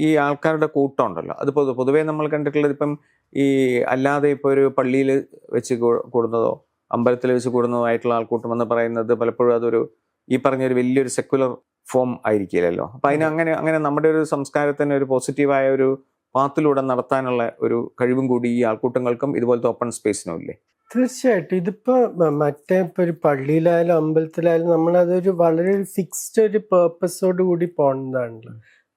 ഈ ആൾക്കാരുടെ കൂട്ടം ഉണ്ടല്ലോ, അത് പൊതുവേ നമ്മൾ കണ്ടിട്ടുള്ളത് ഇപ്പം ഈ അല്ലാതെ ഇപ്പോൾ ഒരു പള്ളിയിൽ വെച്ച് കൂടുന്നതോ അമ്പലത്തിൽ വെച്ച് കൂടുന്നതോ ആയിട്ടുള്ള ആൾക്കൂട്ടം എന്ന് പറയുന്നത് പലപ്പോഴും അതൊരു ഈ പറഞ്ഞൊരു വലിയൊരു സെക്യുലർ ഫോം ആയിരിക്കില്ലല്ലോ. അപ്പം അങ്ങനെ നമ്മുടെ ഒരു സംസ്കാരത്തിന് ഒരു പോസിറ്റീവായ ഒരു പാത്തിലൂടെ നടത്താനുള്ള ഒരു കഴിവും കൂടി ഈ ആൾക്കൂട്ടങ്ങൾക്കും ഇതുപോലത്തെ ഓപ്പൺ സ്പേസിനും ഇല്ലേ? തീർച്ചയായിട്ടും. ഇതിപ്പോ ഇപ്പൊ ഒരു പള്ളിയിലായാലും അമ്പലത്തിലായാലും നമ്മളതൊരു വളരെ ഫിക്സ്ഡ് ഒരു പേർപ്പസോട് കൂടി പോണതാണല്ലോ.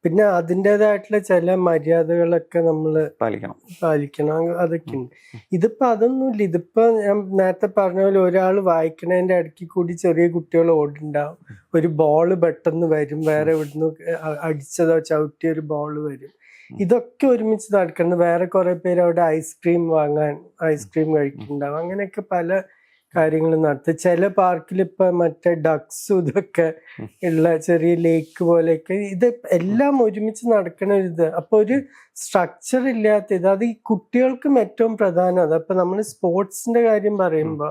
പിന്നെ അതിൻ്റെതായിട്ടുള്ള ചില മര്യാദകളൊക്കെ നമ്മൾ പാലിക്കണം, അതൊക്കെ ഉണ്ട്. ഇതിപ്പോ അതൊന്നുമില്ല. ഇതിപ്പോ ഞാൻ നേരത്തെ പറഞ്ഞ പോലെ ഒരാൾ വായിക്കണതിന്റെ ഇടയ്ക്ക് കൂടി ചെറിയ കുട്ടികൾ ഓടുണ്ടാവും, ഒരു ബോള് പെട്ടെന്ന് വരും, വേറെ ഇവിടുന്ന് അടിച്ചതോ ചവിട്ടിയ ഒരു ബോള് വരും. ഇതൊക്കെ ഒരുമിച്ച് നടക്കുന്നത്. വേറെ കുറെ പേര് അവിടെ ഐസ്ക്രീം വാങ്ങാൻ ഐസ്ക്രീം കഴിക്കുന്നുണ്ടാവും. അങ്ങനെയൊക്കെ പല കാര്യങ്ങളും നടത്തും. ചില പാർക്കിൽ ഇപ്പൊ മറ്റേ ഡക്സും ഇതൊക്കെ ഉള്ള ചെറിയ ലേക്ക് പോലെയൊക്കെ ഇത് എല്ലാം ഒരുമിച്ച് നടക്കണ ഇത്. അപ്പൊ ഒരു സ്ട്രക്ചർ ഇല്ലാത്ത ഇത്, അത് ഈ കുട്ടികൾക്കും ഏറ്റവും പ്രധാനം അത്. അപ്പൊ നമ്മൾ സ്പോർട്സിന്റെ കാര്യം പറയുമ്പോ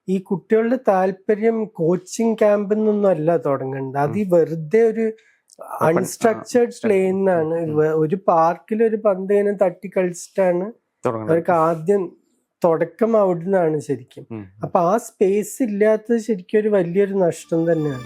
ഈ കുട്ടികളുടെ താല്പര്യം കോച്ചിങ് ക്യാമ്പിൽ നിന്നൊന്നും അല്ല തുടങ്ങേണ്ടത്. അത് ഈ വെറുതെ ഒരു അൺസ്ട്രക്ചേർഡ് പ്ലേന്നാണ്. ഒരു പാർക്കിൽ ഒരു പന്ത് ഇങ്ങനെ തട്ടി കളിച്ചിട്ടാണ് അവർക്ക് ആദ്യം തുടക്കം അവിടുന്നാണ് ശരിക്കും. അപ്പൊ ആ സ്പേസ് ഇല്ലാത്തത് ശരിക്കും ഒരു വലിയൊരു നഷ്ടം തന്നെയാണ്.